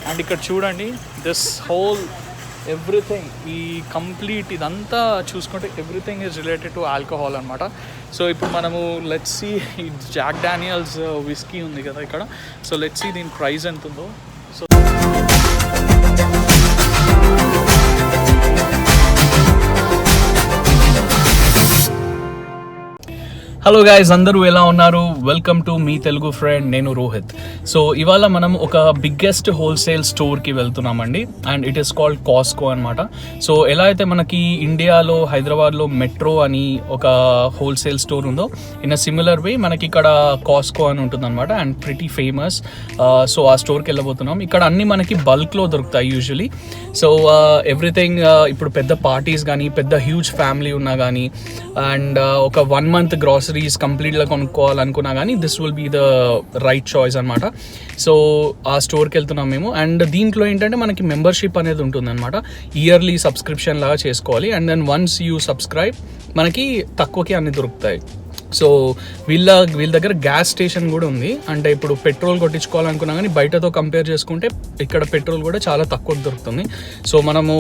And ఇక్కడ చూడండి this whole everything ఈ కంప్లీట్ ఇదంతా చూసుకుంటే everything is related to alcohol అనమాట. సో ఇప్పుడు మనము లెట్స్ సీ ఈ జాక్ డానియల్స్ విస్కీ ఉంది కదా ఇక్కడ. సో లెట్స్ సీ దీని ప్రైస్ ఎంత ఉందో. సో హలో గైస్, అందరూ ఎలా ఉన్నారు? Welcome to me Telugu friend, నేను రోహిత్. సో ఇవాళ మనం ఒక బిగ్గెస్ట్ హోల్సేల్ స్టోర్కి వెళ్తున్నామండి. అండ్ ఇట్ ఈస్ కాల్డ్ కాస్కో అనమాట. సో ఎలా అయితే మనకి ఇండియాలో హైదరాబాద్లో మెట్రో అని ఒక హోల్సేల్ స్టోర్ ఉందో, ఇన్ అ సిమిలర్ వే మనకి ఇక్కడ కాస్కో అని ఉంటుంది అనమాట. And pretty famous. సో ఆ స్టోర్కి వెళ్ళబోతున్నాం. ఇక్కడ అన్నీ మనకి బల్క్లో దొరుకుతాయి యూజువలీ. సో ఎవ్రీథింగ్ ఇప్పుడు పెద్ద పార్టీస్ కానీ, పెద్ద హ్యూజ్ ఫ్యామిలీ ఉన్నా కానీ, అండ్ ఒక 1 month గ్రాసరీస్ కంప్లీట్గా కొనుక్కోవాలనుకున్నా కానీ this will be the right choice అనమాట. సో ఆ స్టోర్కి వెళ్తున్నాం మేము. అండ్ దీంట్లో ఏంటంటే మనకి మెంబర్షిప్ అనేది ఉంటుంది అనమాట. ఇయర్లీ సబ్స్క్రిప్షన్ లాగా చేసుకోవాలి. And then once you subscribe మనకి తక్కువకి అన్ని దొరుకుతాయి. సో వీళ్ళ దగ్గర గ్యాస్ స్టేషన్ కూడా ఉంది. అంటే ఇప్పుడు పెట్రోల్ కొట్టించుకోవాలనుకున్నా కానీ బయటతో కంపేర్ చేసుకుంటే ఇక్కడ పెట్రోల్ కూడా చాలా తక్కువ దొరుకుతుంది. సో మనము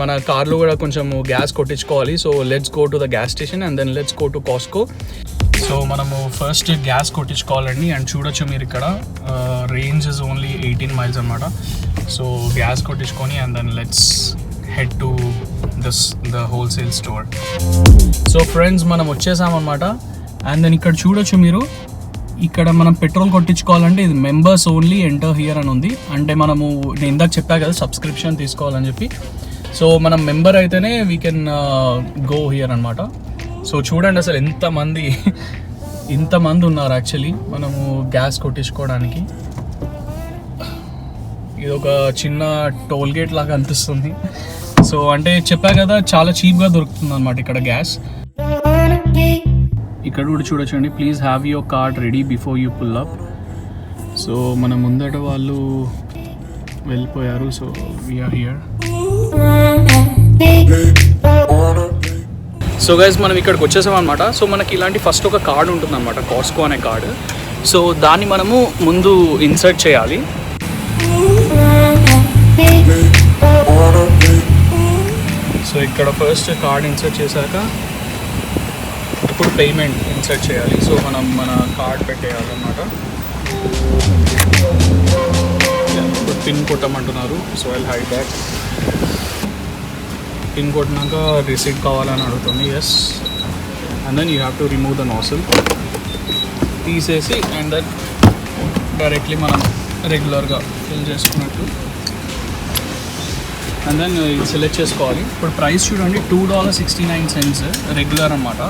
మన కార్లో కూడా కొంచెం గ్యాస్ కొట్టించుకోవాలి. So let's go to the gas station and then let's go to Costco. So మనము ఫస్ట్ గ్యాస్ కొట్టించుకోవాలండి. అండ్ చూడొచ్చు మీరు ఇక్కడ రేంజ్ ఇస్ ఓన్లీ 18 miles అనమాట. సో గ్యాస్ కొట్టించుకొని and then let's head to the wholesale store. So friends, మనం వచ్చేసామన్నమాట. And then ఇక్కడ చూడొచ్చు మీరు, ఇక్కడ మనం పెట్రోల్ కొట్టించుకోవాలంటే ఇది మెంబర్స్ ఓన్లీ ఎంటర్ హియర్ అని ఉంది. అంటే మనము నేను ఇందాక చెప్పా కదా సబ్స్క్రిప్షన్ తీసుకోవాలని చెప్పి. సో మనం మెంబర్ అయితేనే వీ కెన్ గో హియర్ అనమాట. సో చూడండి అసలు ఇంతమంది ఉన్నారు యాక్చువల్లీ మనము గ్యాస్ కొట్టించుకోవడానికి. ఇది ఒక చిన్న టోల్ గేట్ లాగా అనిపిస్తుంది. సో అంటే చెప్పా కదా చాలా చీప్గా దొరుకుతుంది అనమాట ఇక్కడ గ్యాస్. ఇక్కడ కూడా చూడొచ్చండి, please have your card ready before you pull up. So మన ముందట వాళ్ళు వెళ్ళిపోయారు. So we are here. So guys, మనం ఇక్కడికి వచ్చేసాం అనమాట. సో మనకి ఇలాంటి ఫస్ట్ ఒక కార్డు ఉంటుంది అనమాట, కాస్కో అనే కార్డు. సో దాన్ని మనము ముందు ఇన్సర్ట్ చేయాలి. సో ఇక్కడ ఫస్ట్ కార్డ్ ఇన్సర్ట్ చేశాక ఇప్పుడు పేమెంట్ ఇన్సర్ట్ చేయాలి. సో మనం మన కార్డ్ పెట్టేయాలన్నమాట. ఇప్పుడు పిన్ కొట్టమంటున్నారు. So I'll hide back. Pin కొట్టినాక రిసీట్ కావాలని అడుగుతుంది. Yes. And then you have to remove the nozzle. తీసేసి అండ్ దెన్ డైరెక్ట్లీ మనం రెగ్యులర్గా ఫిల్ చేసుకున్నట్టు అండ్ దెన్ సెలెక్ట్ చేసుకోవాలి. ఇప్పుడు ప్రైస్ చూడండి, $2.69 రెగ్యులర్ అన్నమాట.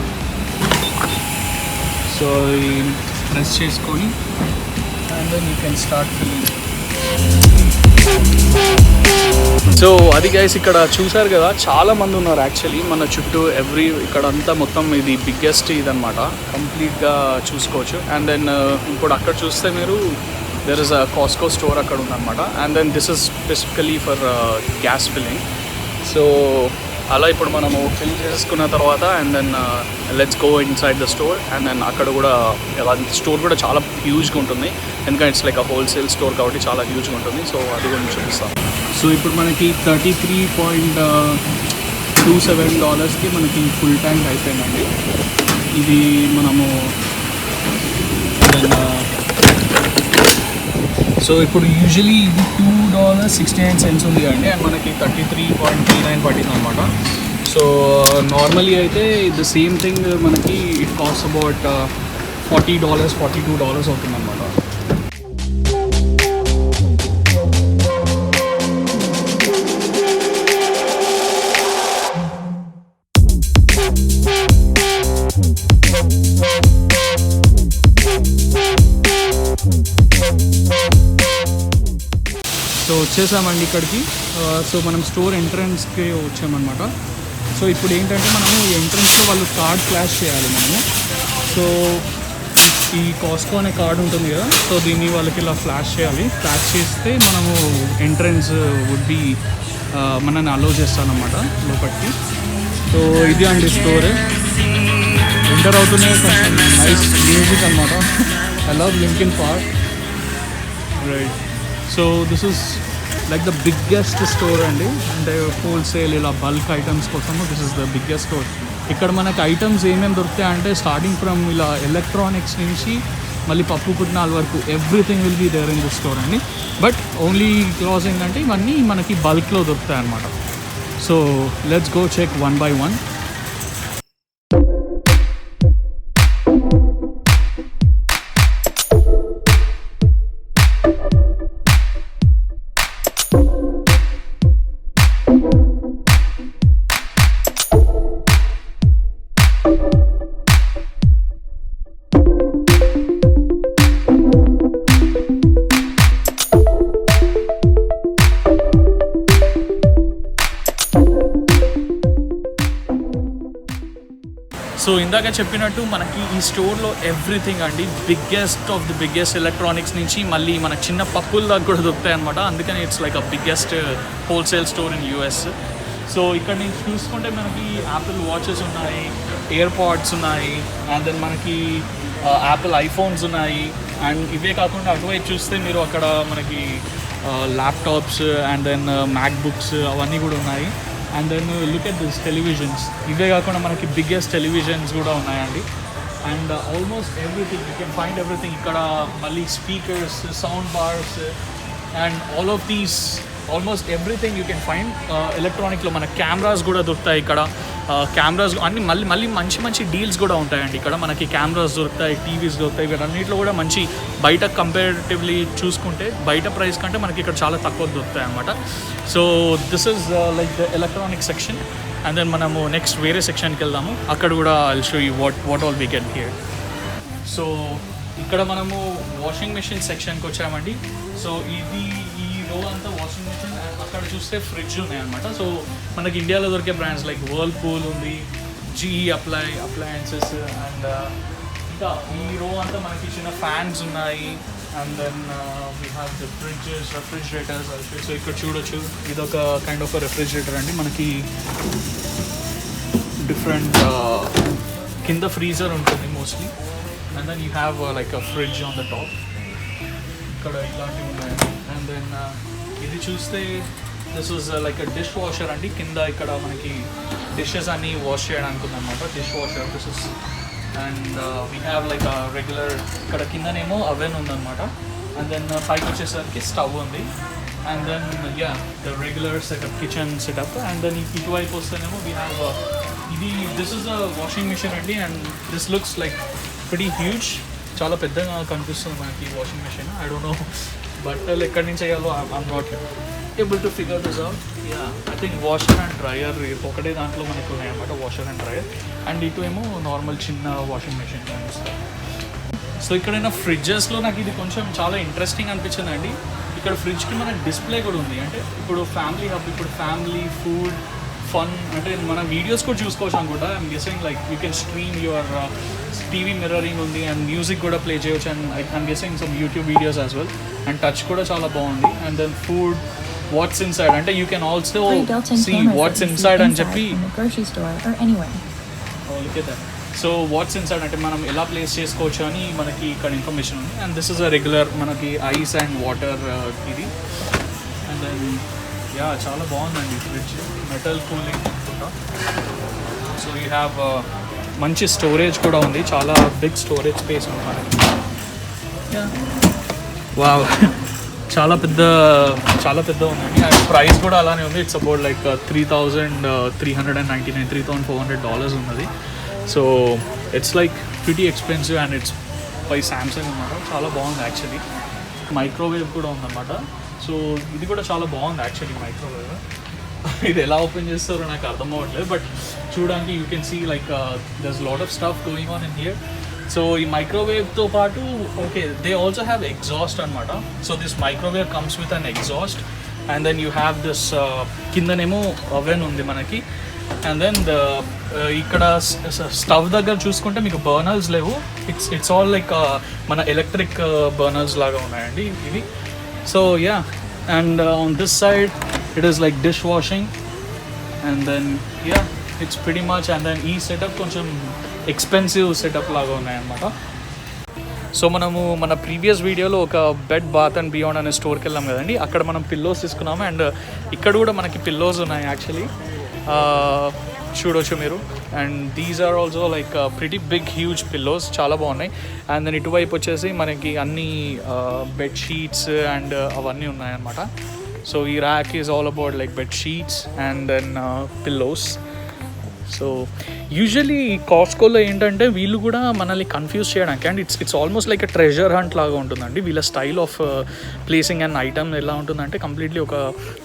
సో ఈ ప్రెస్ చేసుకొని and then you can start filling. So అది గైస్, ఇక్కడ చూసారు కదా చాలా మంది ఉన్నారు యాక్చువల్లీ మన చుట్టూ. ఇక్కడ అంతా మొత్తం ఇది బిగ్గెస్ట్ ఇదనమాట, కంప్లీట్గా చూసుకోవచ్చు. అండ్ దెన్ ఇప్పుడు అక్కడ చూస్తే మీరు there is a Costco store అక్కడ ఉందన్నమాట. And then this is specifically for gas filling. So అలా ఇప్పుడు మనము ఫిల్ చేసుకున్న తర్వాత and then let's go inside the store. And then అక్కడ కూడా స్టోర్ కూడా చాలా హ్యూజ్గా ఉంటుంది, ఎందుకంటే it's like a wholesale store కాబట్టి చాలా హ్యూజ్గా ఉంటుంది. సో అది కూడా చూపిస్తాం. సో ఇప్పుడు మనకి $33.27కి మనకి ఫుల్ ట్యాంక్ అయిపోయిందండి. ఇది మనము సో ఇప్పుడు యూజువలీ ఇది $2.69 ఉంది అండి. అండ్ మనకి 33.39 పట్టింది అనమాట. సో నార్మలీ అయితే ద సేమ్ థింగ్ మనకి ఇట్ కాస్ట్ అబౌట్ $40, $42 అవుతుంది అనమాట. సో వచ్చేసామండి ఇక్కడికి. సో మనం స్టోర్ ఎంట్రన్స్కి వచ్చామన్నమాట. సో ఇప్పుడు ఏంటంటే మనము ఈ ఎంట్రన్స్లో వాళ్ళు కార్డ్ ఫ్లాష్ చేయాలి మనము. సో ఈ కాస్కో అనే కార్డు ఉంటుంది కదా, సో దీన్ని వాళ్ళకి ఇలా ఫ్లాష్ చేయాలి. ఫ్లాష్ చేస్తే మనము ఎంట్రన్స్ వుడ్ బి మనల్ని అలో చేస్తానన్నమాట లోపలికి. సో ఇది అండి స్టోర్. ఎంటర్ అవుతూనే కొంచెం నైస్ మ్యూజిక్ అనమాట. I love link in park. Right. So this is like the biggest store అండి. అంటే హోల్సేల్ ఇలా బల్క్ ఐటమ్స్ కోసము this is the biggest store. ఇక్కడ మనకి ఐటమ్స్ ఏమేమి దొరుకుతాయి అంటే స్టార్టింగ్ ఫ్రమ్ ఇలా ఎలక్ట్రానిక్స్ నుంచి మళ్ళీ పప్పు పుట్నాల వరకు everything will be there in this store అండి. బట్ ఓన్లీ క్లాస్ ఏంటంటే ఇవన్నీ మనకి బల్క్లో దొరుకుతాయి అన్నమాట. So let's go check one by one. So ఇందాక చెప్పినట్టు మనకి ఈ స్టోర్లో ఎవ్రీథింగ్ అండి, biggest of the biggest electronics నుంచి మళ్ళీ మన చిన్న పప్పుల దాకా కూడా దొరుకుతాయి అనమాట. అందుకని it's like a biggest wholesale store in US. So ఇక్కడ నుంచి చూసుకుంటే మనకి యాపిల్ వాచెస్ ఉన్నాయి, ఇయర్ పాడ్స్ ఉన్నాయి, అండ్ దెన్ మనకి యాపిల్ ఐఫోన్స్ ఉన్నాయి. అండ్ ఇవే కాకుండా అటువైపు చూస్తే మీరు అక్కడ మనకి laptops and then MacBooks అవన్నీ కూడా ఉన్నాయి. And then look at this televisions, ఇవే కాకుండా మనకి బిగ్గెస్ట్ టెలివిజన్స్ కూడా ఉన్నాయండి. And almost everything you can find everything ఇక్కడ. మళ్ళీ speakers, sound bars and all of these almost everything you can find. ఎలక్ట్రానిక్లో మన కెమెరాస్ కూడా దొరుకుతాయి ఇక్కడ. కెమెరాస్ అన్ని మళ్ళీ మంచి డీల్స్ కూడా ఉంటాయండి ఇక్కడ. మనకి కెమెరాస్ దొరుకుతాయి, టీవీస్ దొరుకుతాయి. వీటన్నిటిలో కూడా మంచి బయట కంపేరిటివ్లీ చూసుకుంటే బయట ప్రైస్ కంటే మనకి ఇక్కడ చాలా తక్కువ దొరుకుతాయి అన్నమాట. So this is like the electronic section. And then మనము నెక్స్ట్ వేరే సెక్షన్కి వెళ్దాము. అక్కడ కూడా I'll show you what all we can here. So ఇక్కడ మనము వాషింగ్ మెషిన్ సెక్షన్కి వచ్చామండి. సో ఈ రో అంతా వాషింగ్ మెషిన్. అక్కడ చూస్తే ఫ్రిడ్జ్ ఉన్నాయన్నమాట. సో మనకి ఇండియాలో దొరికే బ్రాండ్స్ లైక్ వర్ల్పూల్ ఉంది, జీఈ అప్లయన్సెస్. అండ్ ఇంకా ఈ రో అంతా మనకి చిన్న ఫ్యాన్స్ ఉన్నాయి. And then we have the fridges, refrigerators. So ఇక్కడ చూడొచ్చు, ఇదొక కైండ్ ఆఫ్ రెఫ్రిజిరేటర్ అండి. మనకి డిఫరెంట్ కింద ఫ్రీజర్ ఉంటుంది mostly. And then you have like a fridge on the top. ఇక్కడ ఇలాంటివి ఉన్నాయండి. అండ్ దెన్ ఇది చూస్తే this was like a dishwasher అండి. కింద ఇక్కడ మనకి డిషెస్ అన్నీ వాష్ చేయడానికి ఉందన్నమాట, dishwasher. This is and we have like a regular, ఇక్కడ కిందనేమో అవెన్ ఉందన్నమాట. అండ్ దెన్ పైకి వచ్చేసరికి స్టవ్ ఉంది. And then the regular setup, kitchen setup. And then ఇటువైపు వస్తేనేమో వీ హ్యావ్ ఇది this is a washing machine అండి. And this looks like pretty huge, చాలా పెద్దగా కనిపిస్తుంది మనకి washing machine. I don't know బట్టలు ఎక్కడి నుంచి వేయాలో I'm not able to figure this out. I think washer and dryer ఒకటే దాంట్లో మనకు ఉన్నాయన్నమాట, వాషర్ అండ్ డ్రయర్. అండ్ ఇటు ఏమో నార్మల్ చిన్న వాషింగ్ మెషిన్ కనిపిస్తుంది. సో ఇక్కడైనా ఫ్రిడ్జెస్లో నాకు ఇది కొంచెం చాలా ఇంట్రెస్టింగ్ అనిపించింది అండి. ఇక్కడ ఫ్రిడ్జ్కి మనకి డిస్ప్లే కూడా ఉంది. అంటే ఇప్పుడు ఫ్యామిలీ హబ్, ఇప్పుడు ఫ్యామిలీ ఫుడ్ ఫన్ అంటే మన వీడియోస్ కూడా చూసుకోవచ్చు అనుకుంటా. I'm guessing like you can stream your TV mirroring ఉంది అండ్ మ్యూజిక్ కూడా ప్లే చేయవచ్చు. And I'm guessing some YouTube videos as well. అండ్ టచ్ కూడా చాలా బాగుంది. And then food what's inside అంటే you can also see what's inside అని చెప్పి. సో వాట్స్ ఇన్సైడ్ అంటే మనం ఎలా ప్లేస్ చేసుకోవచ్చు అని మనకి ఇక్కడ ఇన్ఫర్మేషన్ ఉంది. And this is a regular మనకి ఐస్ అండ్ వాటర్ ఇది. అండ్ దెన్ చాలా బాగుందండి ఫ్రిడ్జ్, మెటల్ కూలింగ్ అనుకుంటా. సో యూ హ్యావ్ మంచి స్టోరేజ్ కూడా ఉంది, చాలా బిగ్ స్టోరేజ్ స్పేస్ ఉంది మనకి. వావ్, చాలా పెద్ద ఉందండి. అండ్ ప్రైస్ కూడా అలానే ఉంది. ఇట్స్ అబౌట్ లైక్ $3,399, $3,400 ఉన్నది. So it's like pretty expensive and it's by Samsung అన్నమాట. చాలా బాగుంది యాక్చువల్లీ. మైక్రోవేవ్ కూడా ఉందన్నమాట. సో ఇది కూడా చాలా బాగుంది యాక్చువల్లీ మైక్రోవేవ్. ఇది ఎలా ఓపెన్ చేస్తారో నాకు అర్థం అవ్వట్లేదు, బట్ చూడడానికి you can see like there's lot of stuff going on in here. So ఈ మైక్రోవేవ్తో పాటు okay they also have exhaust అనమాట. So this microwave comes with an exhaust. And then you have this కిందనేమో oven ఉంది మనకి. And then ఇక్కడ stove దగ్గర చూసుకుంటే మీకు బర్నర్స్ లేవు. ఇట్స్ ఆల్ లైక్ మన ఎలక్ట్రిక్ బర్నర్స్ లాగా ఉన్నాయండి ఇవి. So yeah, and on this side it is like dishwashing. And then yeah it's pretty much. And then ఈ సెటప్ కొంచెం ఎక్స్పెన్సివ్ సెటప్ లాగా ఉన్నాయన్నమాట. సో మనము మన ప్రీవియస్ వీడియోలో ఒక బెడ్ బాత్ అండ్ బియాండ్ అనే స్టోర్కి వెళ్ళాం కదండి, అక్కడ మనం పిల్లోస్ తీసుకున్నాము. అండ్ ఇక్కడ కూడా మనకి పిల్లోస్ ఉన్నాయి యాక్చువల్లీ, చూడొచ్చు మీరు. And these are also like pretty big huge pillows, చాలా బాగున్నాయి. అండ్ దెన్ ఇటువైపు వచ్చేసి మనకి అన్ని బెడ్ షీట్స్ అండ్ అవన్నీ ఉన్నాయన్నమాట. సో ఈ rack is all about like bed sheets and then pillows. So usually కాస్కోలో ఏంటంటే వీళ్ళు కూడా మనల్ని కన్ఫ్యూజ్ చేయడానికి, and it's almost like a treasure hunt లాగా ఉంటుందండి. వీళ్ళ style of placing and item ఎలా ఉంటుందంటే కంప్లీట్లీ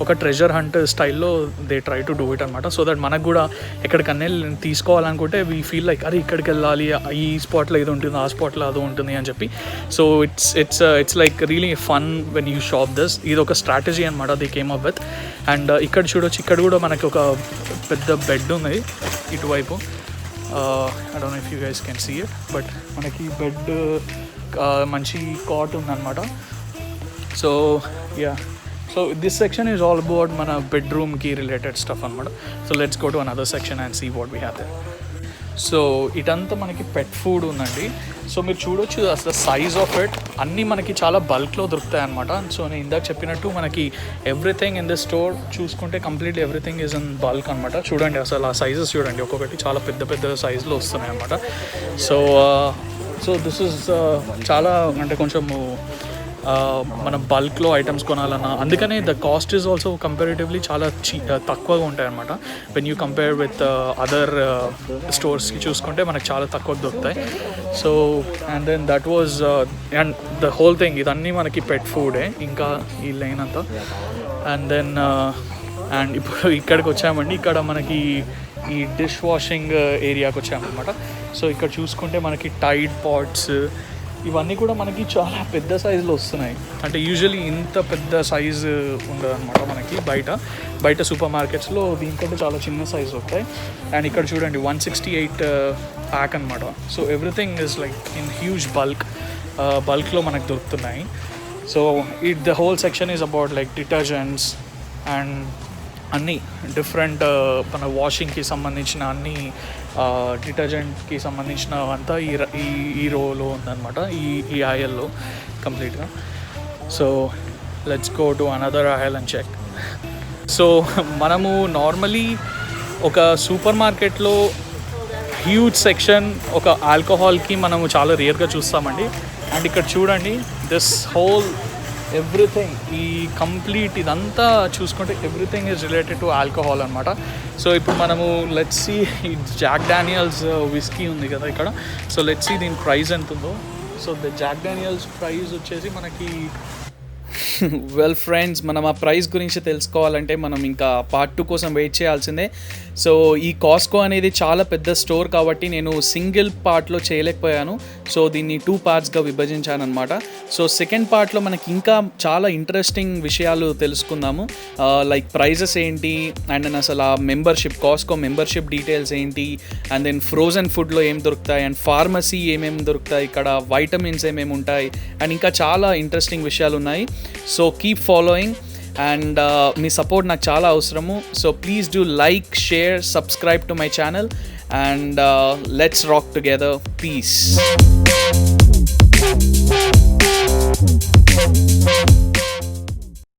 ఒక ట్రెజర్ హంట్ స్టైల్లో they try to do it అనమాట. సో దట్ మనకు కూడా ఎక్కడికన్నా తీసుకోవాలనుకుంటే వీ ఫీల్ లైక్ అరే ఇక్కడికి వెళ్ళాలి, ఈ స్పాట్లో ఇది ఉంటుంది, ఆ స్పాట్లో అది ఉంటుంది అని చెప్పి. So it's like really fun when you shop this. ఇది ఒక స్ట్రాటజీ అనమాట they came up with. And ఇక్కడ చూడొచ్చు, ఇక్కడ కూడా మనకి ఒక పెద్ద బెడ్ ఉంది ఇటువైపు. I don't know if you guys can see it, but మనకి బెడ్ మంచి కాట్ ఉందన్నమాట. So yeah, so this section is all about మన బెడ్రూమ్కి రిలేటెడ్ స్టఫ్ అనమాట. So let's go to another section and see what we have there. So ఇదంతా మనకి పెట్ food ఉందండి. So మీరు చూడొచ్చు అసలు సైజ్ ఆఫ్ ఇట్, అన్నీ మనకి చాలా బల్క్లో దొరుకుతాయి అనమాట. సో నేను ఇందాక చెప్పినట్టు మనకి ఎవ్రీథింగ్ ఇన్ ద స్టోర్ చూసుకుంటే completely everything is in bulk అనమాట. చూడండి అసలు ఆ సైజెస్ చూడండి, ఒక్కొక్కటి చాలా పెద్ద పెద్ద సైజులో వస్తున్నాయి అనమాట. సో దిస్ ఇస్ చాలా అంటే కొంచెము మన బల్క్లో ఐటమ్స్ కొనాలన్నా, అందుకనే the cost is also comparatively చాలా తక్కువగా ఉంటాయి అనమాట. When you compare with other స్టోర్స్కి చూసుకుంటే మనకు చాలా తక్కువ దొరుకుతాయి. So and then that was and the whole thing ఇదన్నీ మనకి పెట్ ఫుడే, ఇంకా ఈ లైన్ అంతా. అండ్ దెన్ అండ్ ఇప్పుడు ఇక్కడికి వచ్చామండి, ఇక్కడ మనకి ఈ డిష్ వాషింగ్ ఏరియాకి వచ్చామన్నమాట. సో ఇక్కడ చూసుకుంటే మనకి టైడ్ పాట్స్ ఇవన్నీ కూడా మనకి చాలా పెద్ద సైజులో వస్తున్నాయి. అంటే యూజువలీ ఇంత పెద్ద సైజు ఉండదు అనమాట మనకి బయట సూపర్ మార్కెట్స్లో, దీనికంటే చాలా చిన్న సైజు వస్తాయి. అండ్ ఇక్కడ చూడండి 168 ప్యాక్ అనమాట. So everything is like in huge బల్క్లో మనకు దొరుకుతున్నాయి. So the whole section is about like detergents and అన్నీ డిఫరెంట్ మన వాషింగ్కి సంబంధించిన అన్నీ డిటర్జెంట్కి సంబంధించిన అంతా ఈ రోలో ఉందన్నమాట, ఈ ఆయిల్లో కంప్లీట్గా. So let's go to another aisle and check. So మనము నార్మలీ ఒక సూపర్ మార్కెట్లో హ్యూజ్ సెక్షన్ ఒక ఆల్కహాల్కి మనము చాలా రేర్గా చూస్తామండి. అండ్ ఇక్కడ చూడండి దిస్ హోల్ ఎవ్రీథింగ్, ఈ కంప్లీట్ ఇదంతా చూసుకుంటే everything is related to alcohol అనమాట. సో ఇప్పుడు మనము లెట్స్ సీ ఈ జాక్ డానియల్స్ విస్కీ ఉంది కదా ఇక్కడ. సో లెట్స్ సీ దీని ప్రైస్ ఎంత ఉందో. So the Jack Daniel's price వచ్చేసి మనకి వెల్ ఫ్రెండ్స్, మనం ఆ ప్రైస్ గురించి తెలుసుకోవాలంటే మనం ఇంకా పార్ట్ 2 కోసం వెయిట్ చేయాల్సిందే. సో ఈ కాస్కో అనేది చాలా పెద్ద స్టోర్ కాబట్టి నేను సింగిల్ పార్ట్లో చేయలేకపోయాను. సో దీన్ని 2 పార్ట్స్గా విభజించాను అనమాట. సో సెకండ్ పార్ట్లో మనకి ఇంకా చాలా ఇంట్రెస్టింగ్ విషయాలు తెలుసుకుందాము, లైక్ ప్రైజెస్ ఏంటి, అండ్ దెన్ అసలు ఆ మెంబర్షిప్, కాస్కో మెంబర్షిప్ డీటెయిల్స్ ఏంటి, అండ్ దెన్ ఫ్రోజన్ ఫుడ్లో ఏం దొరుకుతాయి, అండ్ ఫార్మసీ ఏమేమి దొరుకుతాయి ఇక్కడ, వైటమిన్స్ ఏమేమి ఉంటాయి, అండ్ ఇంకా చాలా ఇంట్రెస్టింగ్ విషయాలు ఉన్నాయి. సో కీప్ ఫాలోయింగ్ అండ్ మీ సపోర్ట్ నాకు చాలా అవసరము. So please do like, share, subscribe to my channel and let's rock together. Piece.